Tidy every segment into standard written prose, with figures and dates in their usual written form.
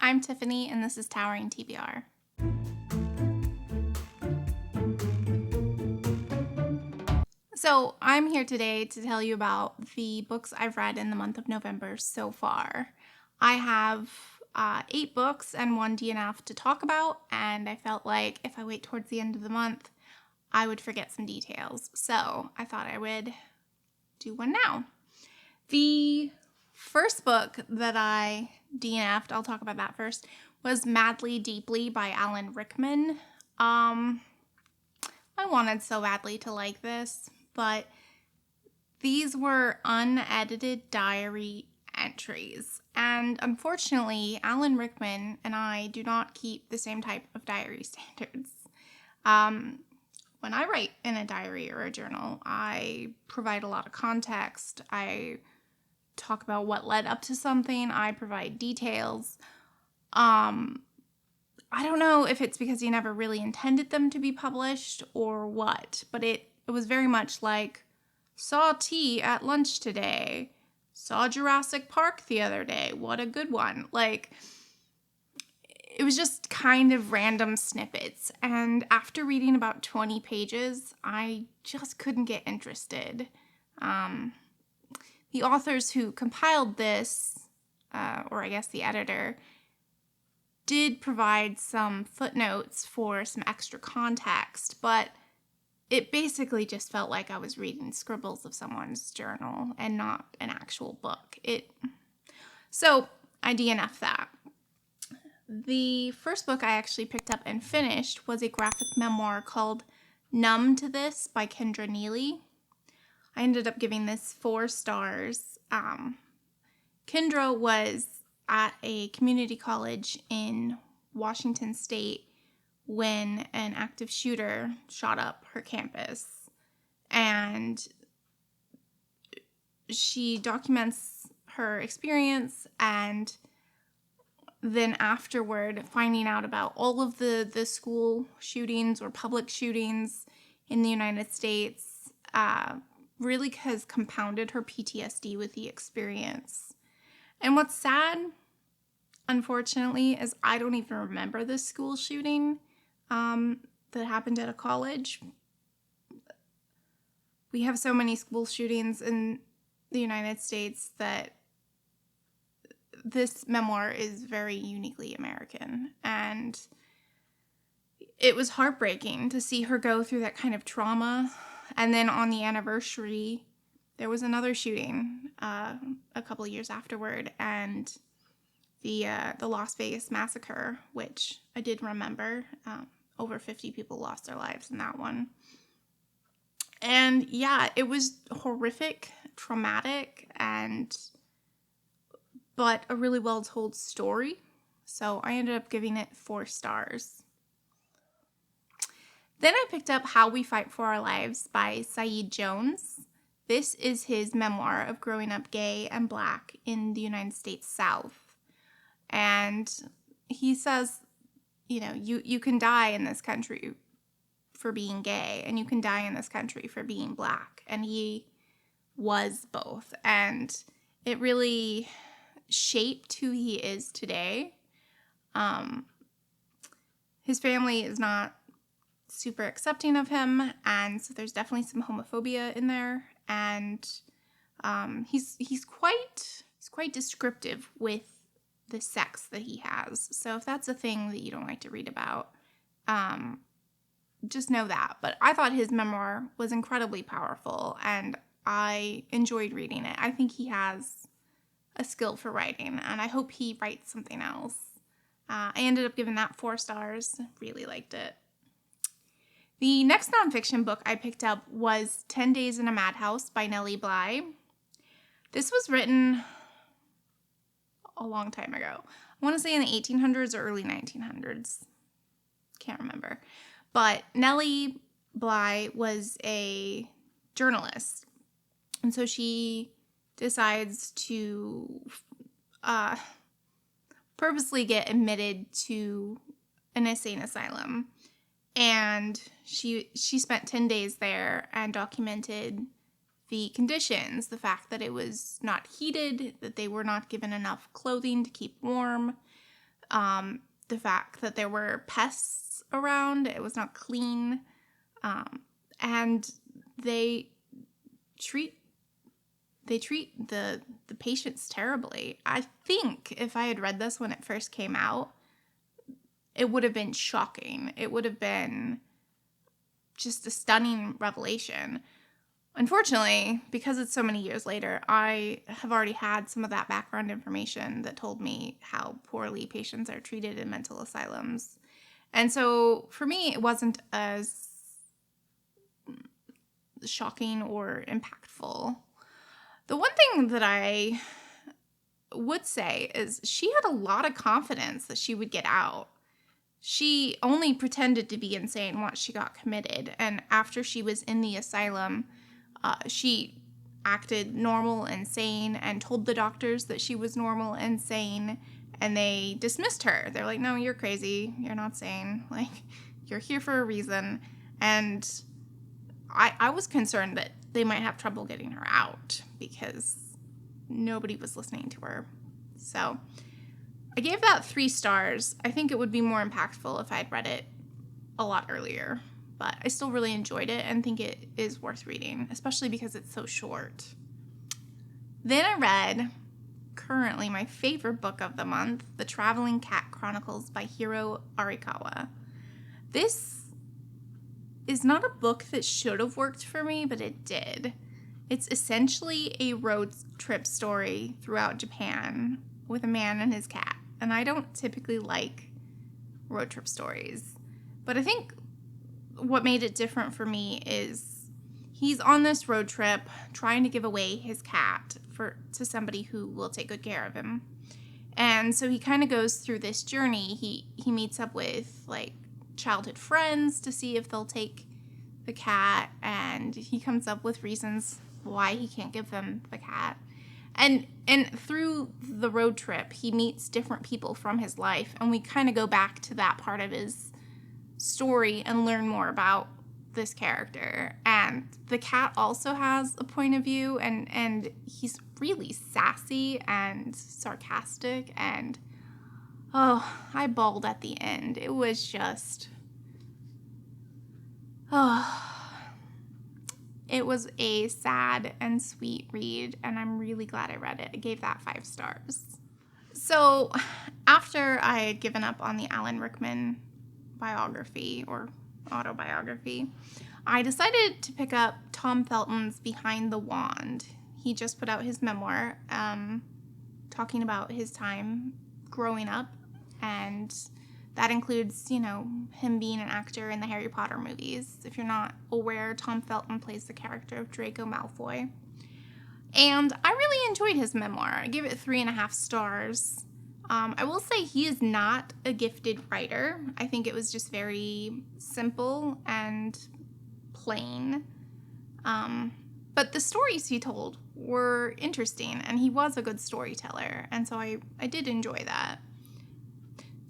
I'm Tiffany, and this is Towering TBR. So I'm here today to tell you about the books I've read in the month of November so far. I have 8 books and 1 DNF to talk about, and I felt like if I wait towards the end of the month, I would forget some details. So I thought I would do one now. The first book that I DNF'd, I'll talk about that first, was Madly Deeply by Alan Rickman. I wanted so badly to like this, but these were unedited diary entries. And unfortunately, Alan Rickman and I do not keep the same type of diary standards. When I write in a diary or a journal, I provide a lot of context. I talk about what led up to something. I provide details. I don't know if it's because he never really intended them to be published or what, but it was very much like, saw T at lunch today, saw Jurassic Park the other day, what a good one. Like, it was just kind of random snippets, and after reading about 20 pages, I just couldn't get interested. The authors who compiled this, or I guess the editor, did provide some footnotes for some extra context, but it basically just felt like I was reading scribbles of someone's journal and not an actual book. So I DNF'd that. The first book I actually picked up and finished was a graphic memoir called Numb to This by Kindra Neely. I ended up giving this 4 stars. Kindra was at a community college in Washington State when an active shooter shot up her campus. And she documents her experience, and then afterward finding out about all of the school shootings or public shootings in the United States really has compounded her PTSD with the experience. And what's sad, unfortunately, is I don't even remember this school shooting that happened at a college. We have so many school shootings in the United States that this memoir is very uniquely American. And it was heartbreaking to see her go through that kind of trauma. And then on the anniversary, there was another shooting a couple of years afterward, and the Las Vegas massacre, which I did remember. Over 50 people lost their lives in that one. And yeah, it was horrific, traumatic, but a really well told story. So I ended up giving it 4 stars. Then I picked up How We Fight for Our Lives by Saeed Jones. This is his memoir of growing up gay and Black in the United States South. And he says, you know, you can die in this country for being gay, and you can die in this country for being Black. And he was both. And it really shaped who he is today. His family is not super accepting of him, and so there's definitely some homophobia in there. And he's quite descriptive with the sex that he has. So if that's a thing that you don't like to read about, just know that. But I thought his memoir was incredibly powerful, and I enjoyed reading it. I think he has a skill for writing, and I hope he writes something else. I ended up giving that 4 stars. Really liked it. The next nonfiction book I picked up was 10 Days in a Madhouse by Nellie. This was written a long time ago. I want to say in the 1800s or early 1900s. Can't remember. But Nellie was a journalist. And so she decides to purposely get admitted to an insane asylum. And she spent 10 days there and documented the conditions, the fact that it was not heated, that they were not given enough clothing to keep warm, The fact that there were pests around, it was not clean, and they treat the patients terribly. I think if I had read this when it first came out, it would have been shocking. It would have been just a stunning revelation. Unfortunately, because it's so many years later, I have already had some of that background information that told me how poorly patients are treated in mental asylums. And so for me, it wasn't as shocking or impactful. The one thing that I would say is she had a lot of confidence that she would get out. She only pretended to be insane once she got committed. And after she was in the asylum, she acted normal and sane and told the doctors that she was normal and sane, and they dismissed her. They're like, no, you're crazy. You're not sane. Like, you're here for a reason. And I was concerned that they might have trouble getting her out because nobody was listening to her. So I gave that 3 stars. I think it would be more impactful if I had read it a lot earlier. But I still really enjoyed it and think it is worth reading, especially because it's so short. Then I read, currently my favorite book of the month, The Traveling Cat Chronicles by Hiro Arikawa. This is not a book that should have worked for me, but it did. It's essentially a road trip story throughout Japan with a man and his cat. And I don't typically like road trip stories, but I think what made it different for me is he's on this road trip trying to give away his cat to somebody who will take good care of him. And so he kind of goes through this journey. He meets up with like childhood friends to see if they'll take the cat, and he comes up with reasons why he can't give them the cat. And through the road trip, he meets different people from his life, and we kind of go back to that part of his story and learn more about this character. And the cat also has a point of view, and he's really sassy and sarcastic, and I bawled at the end. It was just it was a sad and sweet read, and I'm really glad I read it. I gave that 5 stars. So after I had given up on the Alan Rickman biography or autobiography, I decided to pick up Tom Felton's Behind the Wand. He just put out his memoir talking about his time growing up, and that includes, him being an actor in the Harry Potter movies. If you're not aware, Tom Felton plays the character of Draco Malfoy. And I really enjoyed his memoir. I gave it 3.5 stars. I will say he is not a gifted writer. I think it was just very simple and plain. But the stories he told were interesting, and he was a good storyteller. And so I did enjoy that.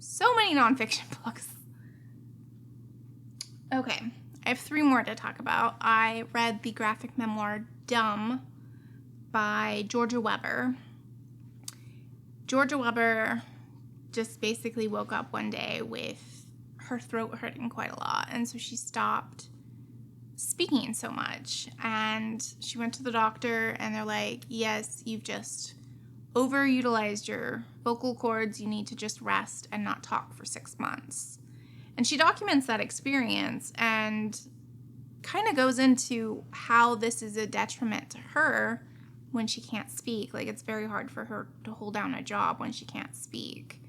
So many nonfiction books. Okay, I have 3 more to talk about. I read the graphic memoir Numb by Georgia Weber. Georgia Weber just basically woke up one day with her throat hurting quite a lot, and so she stopped speaking so much. And she went to the doctor, and they're like, yes, you've just overutilized your vocal cords. You need to just rest and not talk for 6 months. And she documents that experience and kind of goes into how this is a detriment to her when she can't speak. Like, it's very hard for her to hold down a job when she can't speak.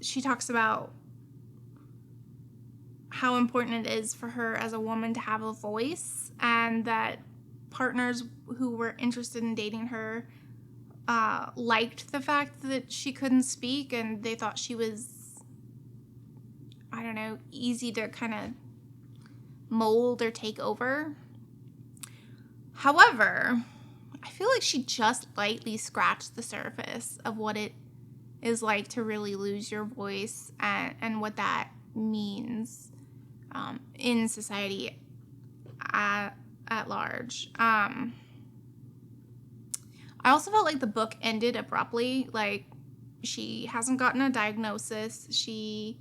She talks about how important it is for her as a woman to have a voice, and that partners who were interested in dating her liked the fact that she couldn't speak, and they thought she was, I don't know, easy to kind of mold or take over. However, I feel like she just lightly scratched the surface of what it is like to really lose your voice and what that means in society at large. I also felt like the book ended abruptly. Like, She hasn't gotten a diagnosis. She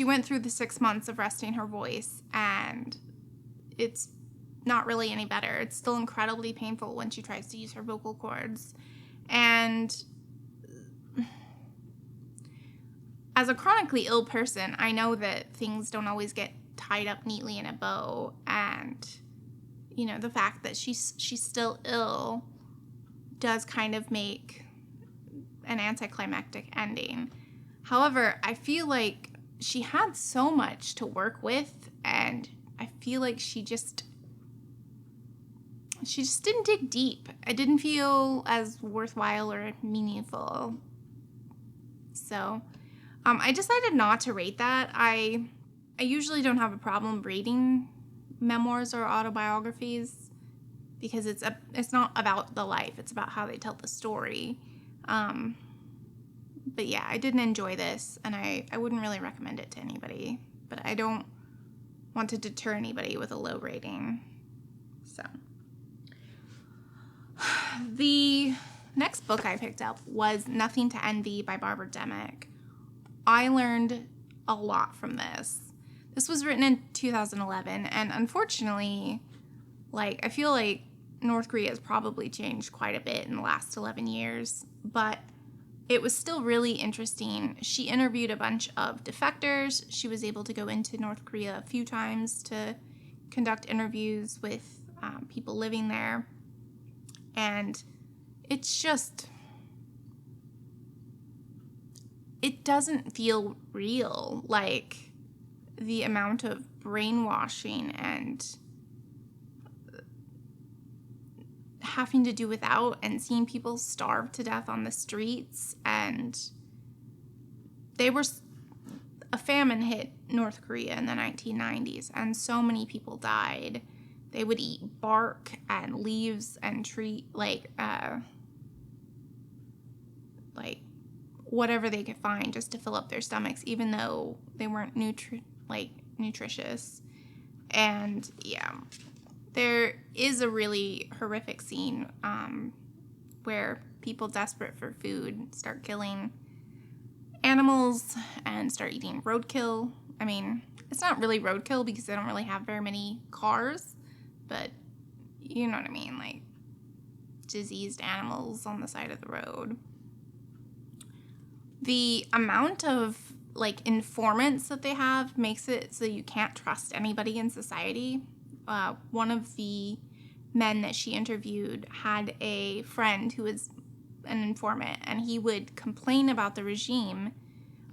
went through the 6 months of resting her voice, and it's not really any better. It's still incredibly painful when she tries to use her vocal cords. And as a chronically ill person, I know that things don't always get tied up neatly in a bow, and the fact that she's still ill does kind of make an anticlimactic ending. However, I feel like she had so much to work with, and I feel like she just didn't dig deep. It didn't feel as worthwhile or meaningful. So, I decided not to rate that. I usually don't have a problem rating memoirs or autobiographies because it's not about the life. It's about how they tell the story. But yeah, I didn't enjoy this, and I wouldn't really recommend it to anybody. But I don't want to deter anybody with a low rating. So, the next book I picked up was Nothing to Envy by Barbara Demick. I learned a lot from this. This was written in 2011, and unfortunately, I feel like North Korea has probably changed quite a bit in the last 11 years, but it was still really interesting. She interviewed a bunch of defectors. She was able to go into North Korea a few times to conduct interviews with people living there, and it's just, it doesn't feel real. The amount of brainwashing and having to do without and seeing people starve to death on the streets. And a famine hit North Korea in the 1990s, and so many people died. They would eat bark and leaves and whatever they could find just to fill up their stomachs, even though they weren't nutritious. And yeah, there is a really horrific scene where people desperate for food start killing animals and start eating roadkill. I mean, it's not really roadkill because they don't really have very many cars, but you know what I mean, diseased animals on the side of the road. The amount of informants that they have makes it so you can't trust anybody in society. One of the men that she interviewed had a friend who was an informant, and he would complain about the regime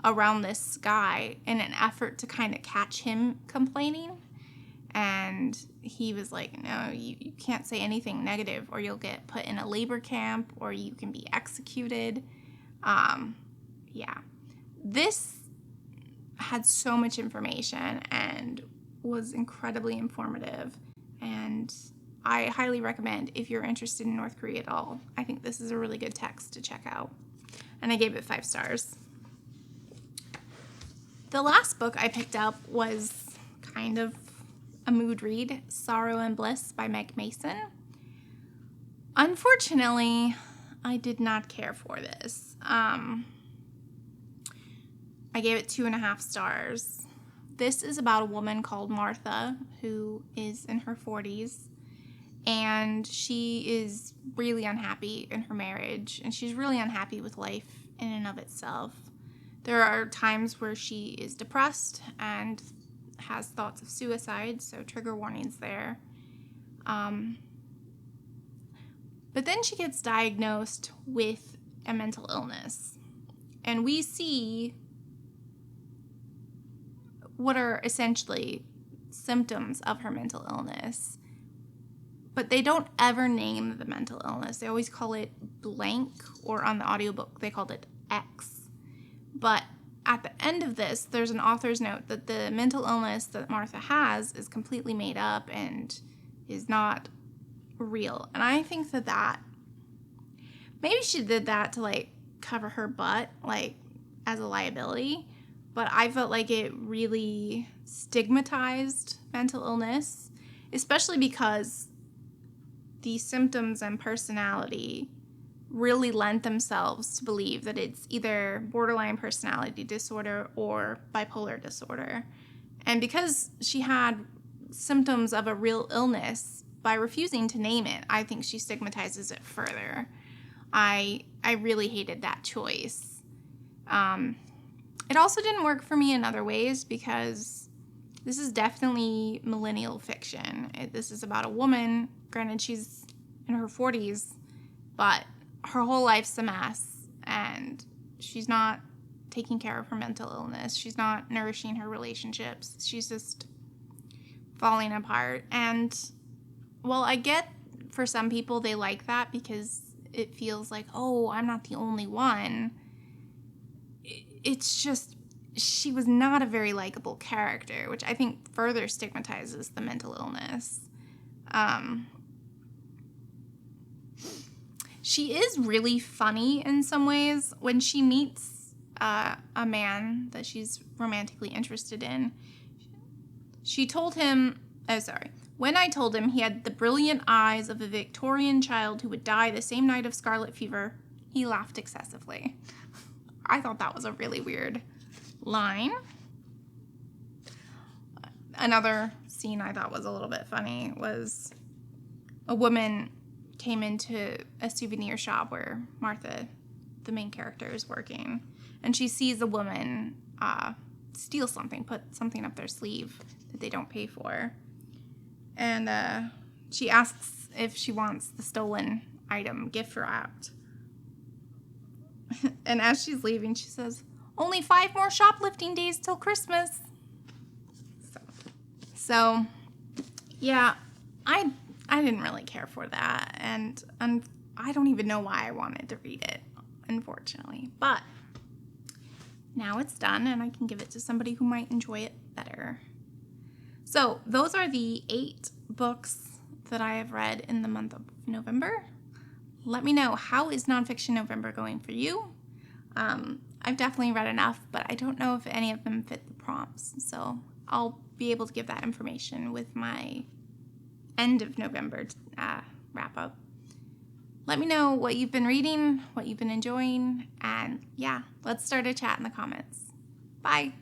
around this guy in an effort to kind of catch him complaining. And he was like, no, you can't say anything negative or you'll get put in a labor camp or you can be executed. Yeah. This had so much information and was incredibly informative. And I highly recommend, if you're interested in North Korea at all, I think this is a really good text to check out. And I gave it 5 stars. The last book I picked up was kind of a mood read, Sorrow and Bliss by Meg Mason. Unfortunately, I did not care for this. I gave it 2.5 stars. This is about a woman called Martha who is in her 40s, and she is really unhappy in her marriage, and she's really unhappy with life in and of itself. There are times where she is depressed and has thoughts of suicide, so trigger warnings there. But then she gets diagnosed with a mental illness, and we see what are essentially symptoms of her mental illness. But they don't ever name the mental illness. They always call it blank, or on the audiobook they called it X. But at the end of this, there's an author's note that the mental illness that Martha has is completely made up and is not real. And I think that maybe she did that to cover her butt, as a liability. But I felt like it really stigmatized mental illness, especially because the symptoms and personality really lent themselves to believe that it's either borderline personality disorder or bipolar disorder. And because she had symptoms of a real illness, by refusing to name it, I think she stigmatizes it further. I really hated that choice. It also didn't work for me in other ways because this is definitely millennial fiction. This is about a woman, granted she's in her 40s, but her whole life's a mess, and she's not taking care of her mental illness. She's not nourishing her relationships. She's just falling apart. And, well, I get for some people they like that because it feels like, oh, I'm not the only one. It's just, she was not a very likable character, which I think further stigmatizes the mental illness. She is really funny in some ways. When she meets a man that she's romantically interested in, when I told him he had the brilliant eyes of a Victorian child who would die the same night of scarlet fever, he laughed excessively. I thought that was a really weird line. Another scene I thought was a little bit funny was a woman came into a souvenir shop where Martha, the main character, is working, and she sees a woman steal something, put something up their sleeve that they don't pay for, and she asks if she wants the stolen item gift wrapped. And as she's leaving, she says, "Only 5 more shoplifting days till Christmas." So yeah, I didn't really care for that, and I don't even know why I wanted to read it, unfortunately. But now it's done, and I can give it to somebody who might enjoy it better. So those are the 8 books that I have read in the month of November. Let me know, how is nonfiction November going for you? I've definitely read enough, but I don't know if any of them fit the prompts, so I'll be able to give that information with my end of November wrap up. Let me know what you've been reading, what you've been enjoying, and yeah, let's start a chat in the comments. Bye.